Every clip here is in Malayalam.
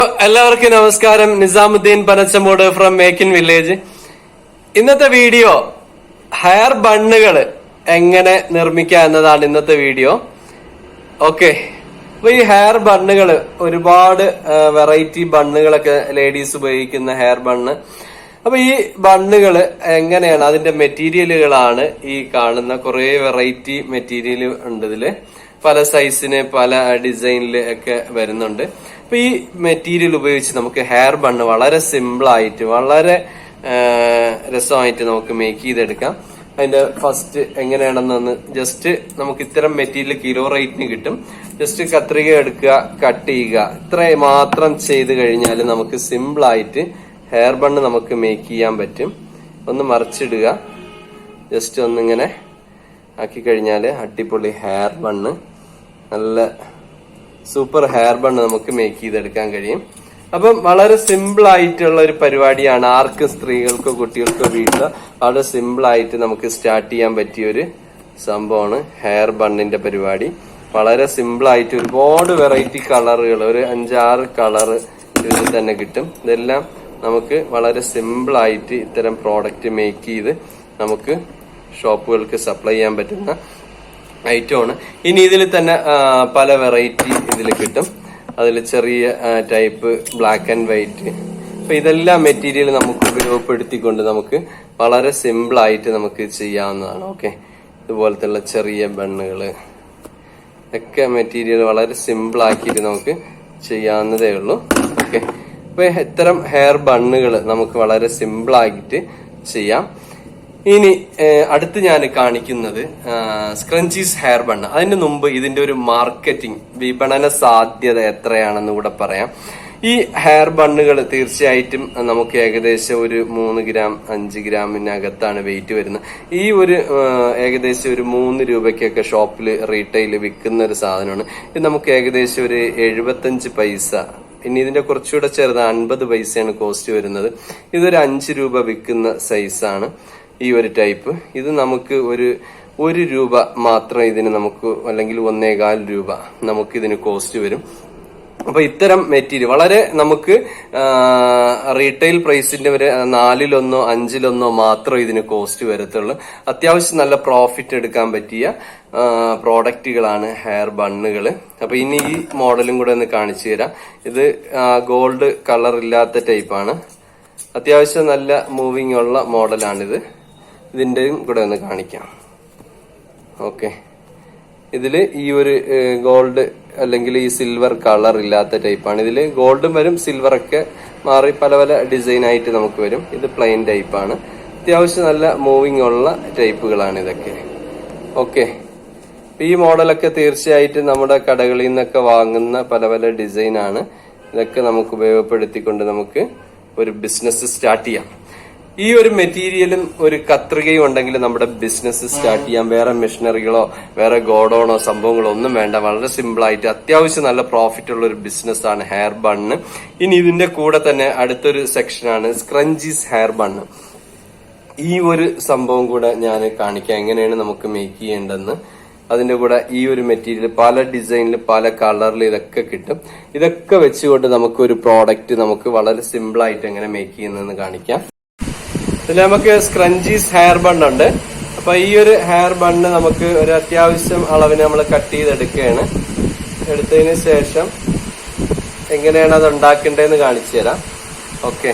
എല്ലാവർക്കും നമസ്കാരം. Nizamuddin Panachamoodu from make in village. ഇന്നത്തെ വീഡിയോ ഹെയർ ബണ്ണുകൾ എങ്ങനെ നിർമ്മിക്കുക എന്നതാണ് ഇന്നത്തെ വീഡിയോ. ഓക്കെ, അപ്പൊ ഈ ഹെയർ ബണ്ണുകൾ ഒരുപാട് വെറൈറ്റി ബണ്ണുകളൊക്കെ ലേഡീസ് ഉപയോഗിക്കുന്ന ഹെയർ ബണ്ണ്. അപ്പൊ ഈ ബണ്ണുകൾ എങ്ങനെയാണ്, അതിന്റെ മെറ്റീരിയലുകളാണ് ഈ കാണുന്ന കുറെ വെറൈറ്റി മെറ്റീരിയൽ ഉണ്ട്. ഇതില് പല സൈസിന് പല ഡിസൈനില് ഒക്കെ വരുന്നുണ്ട്. അപ്പൊ ഈ മെറ്റീരിയൽ ഉപയോഗിച്ച് നമുക്ക് ഹെയർ ബണ്ണ് വളരെ സിമ്പിൾ ആയിട്ട് വളരെ രസമായിട്ട് നമുക്ക് മേക്ക് ചെയ്തെടുക്കാം. അതിന്റെ ഫസ്റ്റ് എങ്ങനെയാണെന്നൊന്ന് ജസ്റ്റ് നമുക്ക് ഇത്തരം മെറ്റീരിയൽ കിലോ റേറ്റിന് കിട്ടും. ജസ്റ്റ് കത്രിക എടുക്കുക, കട്ട് ചെയ്യുക, ഇത്ര മാത്രം ചെയ്ത് കഴിഞ്ഞാൽ നമുക്ക് സിമ്പിൾ ആയിട്ട് ഹെയർ ബണ്ണ് നമുക്ക് മേക്ക് ചെയ്യാൻ പറ്റും. ഒന്ന് മറിച്ചിടുക, ജസ്റ്റ് ഒന്നിങ്ങനെ ആക്കി കഴിഞ്ഞാൽ അടിപൊളി ഹെയർ ബണ്ണ്, നല്ല സൂപ്പർ ഹെയർ ബണ്ണ് നമുക്ക് മേക്ക് ചെയ്തെടുക്കാൻ കഴിയും. അപ്പം വളരെ സിമ്പിൾ ആയിട്ടുള്ള ഒരു പരിപാടിയാണ്. ആർക്കും സ്ത്രീകൾക്കോ കുട്ടികൾക്കോ വീട്ടിലോ വളരെ സിമ്പിൾ ആയിട്ട് നമുക്ക് സ്റ്റാർട്ട് ചെയ്യാൻ പറ്റിയ ഒരു സംഭവമാണ് ഹെയർ ബണ്ണിന്റെ പരിപാടി. വളരെ സിമ്പിൾ ആയിട്ട് ഒരുപാട് വെറൈറ്റി കളറുകൾ, ഒരു 5-6 കളർ ഇതിൽ തന്നെ കിട്ടും. ഇതെല്ലാം നമുക്ക് വളരെ സിമ്പിൾ ആയിട്ട് ഇത്തരം പ്രോഡക്റ്റ് മേക്ക് ചെയ്ത് നമുക്ക് ഷോപ്പുകൾക്ക് സപ്ലൈ ചെയ്യാൻ പറ്റുന്ന ഐറ്റമാണ്. ഇനി ഇതിൽ തന്നെ പല വെറൈറ്റി ഇതിൽ കിട്ടും. അതിൽ ചെറിയ ടൈപ്പ് ബ്ലാക്ക് ആൻഡ് വൈറ്റ്. അപ്പൊ ഇതെല്ലാം മെറ്റീരിയൽ നമുക്ക് ഉപയോഗപ്പെടുത്തിക്കൊണ്ട് നമുക്ക് വളരെ സിമ്പിൾ ആയിട്ട് നമുക്ക് ചെയ്യാവുന്നതാണ്. ഓക്കെ, ഇതുപോലത്തെ ചെറിയ ബണ്ണുകള് ഒക്കെ മെറ്റീരിയൽ വളരെ സിമ്പിൾ ആക്കിയിട്ട് നമുക്ക് ചെയ്യാവുന്നതേ ഉള്ളൂ. ഓക്കെ, അപ്പൊ ഇത്തരം ഹെയർ ബണ്ണുകൾ നമുക്ക് വളരെ സിമ്പിൾ ആയിട്ട് ചെയ്യാം. ഇനി അടുത്ത് ഞാൻ കാണിക്കുന്നത് സ്ക്രഞ്ചീസ് ഹെയർ ബണ്ണ്. അതിന് മുമ്പ് ഇതിന്റെ ഒരു മാർക്കറ്റിംഗ് വിപണന സാധ്യത എത്രയാണെന്ന് കൂടെ പറയാം. ഈ ഹെയർ ബണ്ണുകൾ തീർച്ചയായിട്ടും നമുക്ക് ഏകദേശം ഒരു 3 ഗ്രാം 5 ഗ്രാമിനകത്താണ് വെയിറ്റ് വരുന്നത്. ഈ ഒരു ഏകദേശം ഒരു 3 രൂപയ്ക്കൊക്കെ ഷോപ്പിൽ റീറ്റെയിൽ വിൽക്കുന്ന ഒരു സാധനമാണ്. ഇത് നമുക്ക് ഏകദേശം ഒരു 75 പൈസ, ഇനി ഇതിന്റെ കുറച്ചുകൂടെ ചെറുത് 50 പൈസയാണ് കോസ്റ്റ് വരുന്നത്. ഇതൊരു 5 രൂപ വിൽക്കുന്ന സൈസാണ് ഈ ഒരു ടൈപ്പ്. ഇത് നമുക്ക് ഒരു രൂപ മാത്രം ഇതിന് നമുക്ക്, അല്ലെങ്കിൽ 1.25 രൂപ നമുക്ക് ഇതിന് കോസ്റ്റ് വരും. അപ്പൊ ഇത്തരം മെറ്റീരിയൽ വളരെ നമുക്ക് റീറ്റെയിൽ പ്രൈസിന്റെ ഒരു 4-1 5 മാത്രം ഇതിന് കോസ്റ്റ് വരത്തുള്ളൂ. അത്യാവശ്യം നല്ല പ്രോഫിറ്റ് എടുക്കാൻ പറ്റിയ പ്രോഡക്റ്റുകളാണ് ഹെയർ ബണ്ണുകൾ. അപ്പൊ ഇനി ഈ മോഡലും കൂടെ ഒന്ന് കാണിച്ചു തരാം. ഇത് ഗോൾഡ് കളർ ഇല്ലാത്ത ടൈപ്പാണ്. അത്യാവശ്യം നല്ല മൂവിങ് ഉള്ള മോഡലാണിത്. ഇതിന്റെയും കൂടെ ഒന്ന് കാണിക്കാം. ഓക്കെ, ഇതില് ഈ ഒരു ഗോൾഡ് അല്ലെങ്കിൽ ഈ സിൽവർ കളർ ഇല്ലാത്ത ടൈപ്പാണ്. ഇതില് ഗോൾഡും വരും, സിൽവർ ഒക്കെ മാറി പല പല ഡിസൈൻ ആയിട്ട് നമുക്ക് വരും. ഇത് പ്ലെയിൻ ടൈപ്പാണ്. അത്യാവശ്യം നല്ല മൂവിങ് ഉള്ള ടൈപ്പുകളാണ് ഇതൊക്കെ. ഓക്കെ, ഈ മോഡലൊക്കെ തീർച്ചയായിട്ടും നമ്മുടെ കടകളിൽ നിന്നൊക്കെ വാങ്ങുന്ന പല പല ഡിസൈനാണ്. ഇതൊക്കെ നമുക്ക് ഉപയോഗപ്പെടുത്തിക്കൊണ്ട് നമുക്ക് ഒരു ബിസിനസ് സ്റ്റാർട്ട് ചെയ്യാം. ഈ ഒരു മെറ്റീരിയലും ഒരു കത്രികയും ഉണ്ടെങ്കിൽ നമ്മുടെ ബിസിനസ് സ്റ്റാർട്ട് ചെയ്യാം. വേറെ മെഷീനറികളോ വേറെ ഗോഡൌണോ സംഭവങ്ങളോ ഒന്നും വേണ്ട. വളരെ സിമ്പിൾ ആയിട്ട് അത്യാവശ്യം നല്ല പ്രോഫിറ്റ് ഉള്ള ഒരു ബിസിനസ് ആണ് ഹെയർ ബണ്ണ്. ഇനി ഇതിന്റെ കൂടെ തന്നെ അടുത്തൊരു സെക്ഷനാണ് സ്ക്രഞ്ചീസ് ഹെയർ ബണ്ണ്. ഈ ഒരു സംഭവം കൂടെ ഞാൻ കാണിക്കാം, എങ്ങനെയാണ് നമുക്ക് മേക്ക് ചെയ്യേണ്ടതെന്ന്. അതിന്റെ കൂടെ ഈ ഒരു മെറ്റീരിയൽ പല ഡിസൈനിൽ പല കളറിൽ ഇതൊക്കെ കിട്ടും. ഇതൊക്കെ വെച്ചുകൊണ്ട് നമുക്ക് ഒരു പ്രോഡക്റ്റ് നമുക്ക് വളരെ സിമ്പിൾ ആയിട്ട് എങ്ങനെ മേക്ക് ചെയ്യുന്നതെന്ന് കാണിക്കാം. ഇതിൽ നമുക്ക് സ്ക്രഞ്ചീസ് ഹെയർ ബണ്ണുണ്ട്. അപ്പൊ ഈ ഒരു ഹെയർ ബണ്ണ് നമുക്ക് ഒരു അത്യാവശ്യം അളവിന് നമ്മൾ കട്ട് ചെയ്തെടുക്കുകയാണ്. എടുത്തതിന് ശേഷം എങ്ങനെയാണ് അത് ഉണ്ടാക്കേണ്ടതെന്ന് കാണിച്ചു തരാം. ഓക്കെ,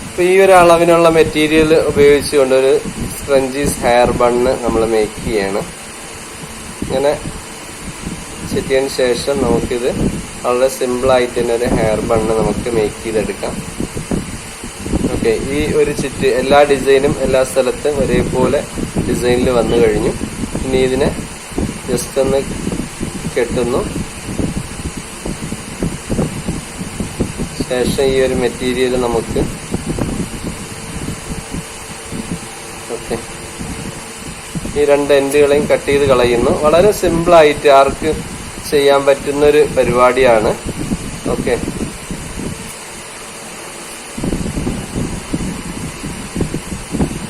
അപ്പൊ ഈ ഒരു അളവിനുള്ള മെറ്റീരിയൽ ഉപയോഗിച്ചുകൊണ്ട് ഒരു സ്ക്രഞ്ചീസ് ഹെയർ ബണ്ണ് നമ്മൾ മേക്ക് ചെയ്യാണ്. ഇങ്ങനെ ചെത്തിയതിന് ശേഷം നമുക്കിത് വളരെ സിമ്പിൾ ആയിട്ട് തന്നെ ഒരു ഹെയർ ബണ്ണ് നമുക്ക് മേക്ക് ചെയ്തെടുക്കാം. ഓക്കെ, ഈ ഒരു ചുറ്റ് എല്ലാ ഡിസൈനും എല്ലാ സ്ഥലത്തും ഒരേപോലെ ഡിസൈനിൽ വന്നു കഴിഞ്ഞു. ഇനി ഇതിനെ ജസ്റ്റ് ഒന്ന് കെട്ടുന്നു. ശേഷം ഈ ഒരു മെറ്റീരിയൽ നമുക്ക് ഓക്കെ ഈ 2 എൻഡുകളെയും കട്ട് ചെയ്ത് കളയുന്നു. വളരെ സിമ്പിൾ ആയിട്ട് ആർക്ക് ചെയ്യാൻ പറ്റുന്ന ഒരു പരിപാടിയാണ്. ഓക്കെ,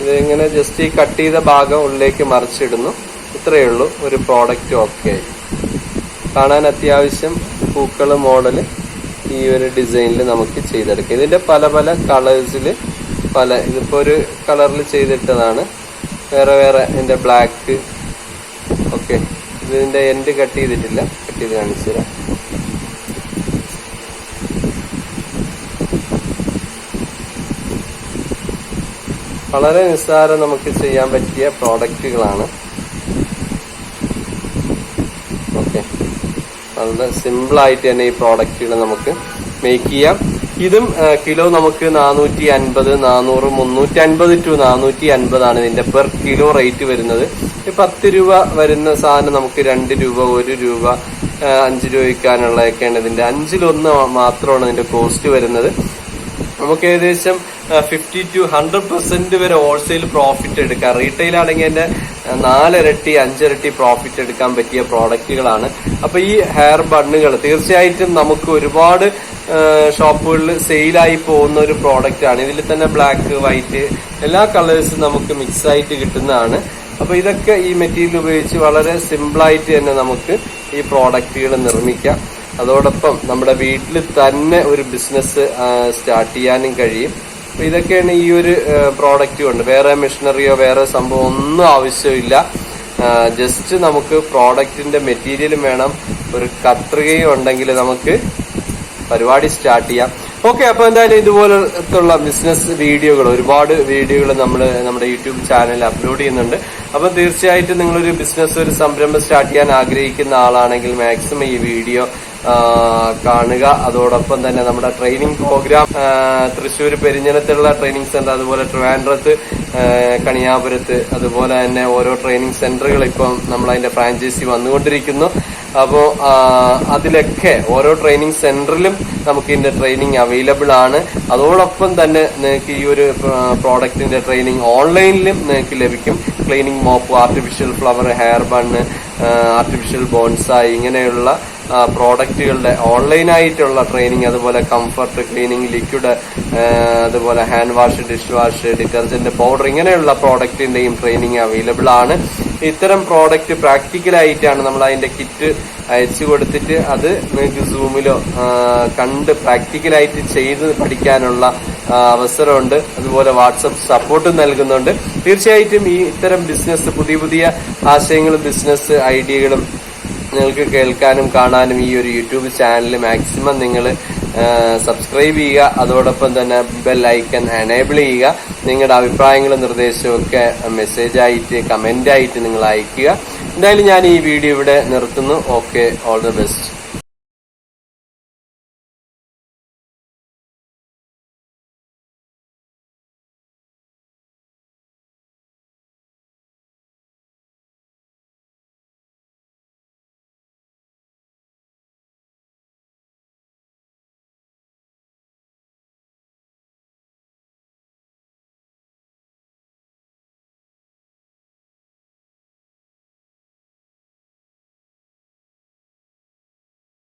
ഇതിങ്ങനെ ജസ്റ്റ് ഈ കട്ട് ചെയ്ത ഭാഗം ഉള്ളിലേക്ക് മറിച്ചിടുന്നു. ഇത്രയേ ഉള്ളൂ ഒരു പ്രോഡക്റ്റ്. ഓക്കെ, കാണാൻ അത്യാവശ്യം പൂക്കള് മോഡല് ഈ ഒരു ഡിസൈനിൽ നമുക്ക് ചെയ്തെടുക്കാം. ഇതിന്റെ പല പല കളേഴ്സിൽ ഇതിപ്പോ ഒരു കളറിൽ ചെയ്തിട്ടതാണ്. വേറെ ഇതിന്റെ ബ്ലാക്ക്. ഓക്കെ, ഇതിന്റെ എൻഡ് കട്ട് ചെയ്തിട്ടില്ല, കട്ട് ചെയ്ത് കാണിച്ചു തരാം. വളരെ നിസ്സാരം നമുക്ക് ചെയ്യാൻ പറ്റിയ പ്രോഡക്റ്റുകളാണ്. ഓക്കെ, വളരെ സിമ്പിൾ ആയിട്ട് തന്നെ ഈ പ്രോഡക്റ്റുകൾ നമുക്ക് മേക്ക് ചെയ്യാം. ഇതും കിലോ നമുക്ക് 450, 400, 350 to 450 ഇതിന്റെ പെർ കിലോ റേറ്റ് വരുന്നത്. 10 രൂപ വരുന്ന സാധനം നമുക്ക് 2 രൂപ, 1 രൂപ, 5 രൂപ വിൽക്കാനുള്ളതൊക്കെയാണ്. ഇതിന്റെ 5-1 മാത്രമാണ് ഇതിന്റെ കോസ്റ്റ് വരുന്നത്. നമുക്ക് ഏകദേശം 50 to 100% വരെ ഹോൾസെയിൽ പ്രോഫിറ്റ് എടുക്കാം. റീറ്റെയിൽ ആണെങ്കിൽ അതിന്റെ 4 ഇരട്ടി 5 ഇരട്ടി പ്രോഫിറ്റ് എടുക്കാൻ പറ്റിയ പ്രോഡക്റ്റുകളാണ്. അപ്പൊ ഈ ഹെയർ ബണ്ണുകൾ തീർച്ചയായിട്ടും നമുക്ക് ഒരുപാട് ഷോപ്പുകളിൽ സെയിലായി പോകുന്ന ഒരു പ്രോഡക്റ്റ് ആണ്. ഇതിൽ തന്നെ ബ്ലാക്ക്, വൈറ്റ് എല്ലാ കളേഴ്സും നമുക്ക് മിക്സ് ആയിട്ട് കിട്ടുന്നതാണ്. അപ്പൊ ഇതൊക്കെ ഈ മെറ്റീരിയൽ ഉപയോഗിച്ച് വളരെ സിമ്പിളായിട്ട് തന്നെ നമുക്ക് ഈ പ്രോഡക്റ്റുകൾ നിർമ്മിക്കാം. അതോടൊപ്പം നമ്മുടെ വീട്ടിൽ തന്നെ ഒരു ബിസിനസ് സ്റ്റാർട്ട് ചെയ്യാനും കഴിയും. അപ്പൊ ഇതൊക്കെയാണ് ഈ ഒരു പ്രോഡക്റ്റ് കൊണ്ട്. വേറെ മെഷീനറിയോ വേറെ സംഭവം ഒന്നും ആവശ്യമില്ല. ജസ്റ്റ് നമുക്ക് പ്രോഡക്റ്റിന്റെ മെറ്റീരിയലും വേണം, ഒരു കത്രികയും ഉണ്ടെങ്കിൽ നമുക്ക് പരിപാടി സ്റ്റാർട്ട് ചെയ്യാം. ഓക്കെ, അപ്പൊ എന്തായാലും ഇതുപോലത്തുള്ള ബിസിനസ് വീഡിയോകൾ, ഒരുപാട് വീഡിയോകൾ നമ്മുടെ യൂട്യൂബ് ചാനലിൽ അപ്ലോഡ് ചെയ്യുന്നുണ്ട്. അപ്പൊ തീർച്ചയായിട്ടും നിങ്ങളൊരു ബിസിനസ്, ഒരു സംരംഭം സ്റ്റാർട്ട് ചെയ്യാൻ ആഗ്രഹിക്കുന്ന ആളാണെങ്കിൽ മാക്സിമം ഈ വീഡിയോ കാണുക. അതോടൊപ്പം തന്നെ നമ്മുടെ ട്രെയിനിങ് പ്രോഗ്രാം തൃശ്ശൂർ പെരിഞ്ഞനത്തുള്ള ട്രെയിനിങ് സെന്റർ, അതുപോലെ ട്രിവാൻഡ്രത്ത്, കണിയാപുരത്ത്, അതുപോലെ തന്നെ ഓരോ ട്രെയിനിങ് സെന്ററുകൾ ഇപ്പം നമ്മളതിന്റെ ഫ്രാഞ്ചൈസി വന്നുകൊണ്ടിരിക്കുന്നു. അപ്പോ അതിലൊക്കെ ഓരോ ട്രെയിനിങ് സെന്ററിലും നമുക്ക് ഇതിന്റെ ട്രെയിനിങ് അവൈലബിൾ ആണ്. അതോടൊപ്പം തന്നെ നിങ്ങൾക്ക് ഈ ഒരു പ്രോഡക്റ്റിന്റെ ട്രെയിനിങ് ഓൺലൈനിലും നിങ്ങൾക്ക് ലഭിക്കും. Cleaning mop, artificial flower, hair bun, artificial bonsai, ഇങ്ങനെയുള്ള പ്രോഡക്റ്റുകളുടെ ഓൺലൈനായിട്ടുള്ള ട്രെയിനിങ്, അതുപോലെ കംഫർട്ട്, ക്ലീനിങ് ലിക്വിഡ്, അതുപോലെ hand wash, dish wash, detergent powder, ഇങ്ങനെയുള്ള പ്രോഡക്റ്റിന്റെയും ട്രെയിനിങ് അവൈലബിൾ ആണ്. ഇത്തരം പ്രോഡക്റ്റ് പ്രാക്ടിക്കലായിട്ടാണ് നമ്മൾ അതിന്റെ കിറ്റ് അയച്ചു കൊടുത്തിട്ട് അത് നിങ്ങൾക്ക് സൂമിലോ കണ്ട് പ്രാക്ടിക്കലായിട്ട് ചെയ്ത് പഠിക്കാനുള്ള അവസരമുണ്ട്. അതുപോലെ വാട്സപ്പ് സപ്പോർട്ടും നൽകുന്നുണ്ട്. തീർച്ചയായിട്ടും ഈ ഇത്തരം ബിസിനസ്, പുതിയ ആശയങ്ങളും ബിസിനസ് ഐഡിയകളും നിങ്ങൾക്ക് കേൾക്കാനും കാണാനും ഈ ഒരു യൂട്യൂബ് ചാനൽ മാക്സിമം നിങ്ങൾ സബ്സ്ക്രൈബ് ചെയ്യുക. അതോടൊപ്പം തന്നെ ബെൽ ഐക്കൺ എനേബിൾ ചെയ്യുക. നിങ്ങളുടെ അഭിപ്രായങ്ങളും നിർദ്ദേശവും ഒക്കെ മെസ്സേജായിട്ട്, കമന്റ് ആയിട്ട് നിങ്ങൾ അയക്കുക. എന്തായാലും ഞാൻ ഈ വീഡിയോ ഇവിടെ നിർത്തുന്നു. Okay, all the best.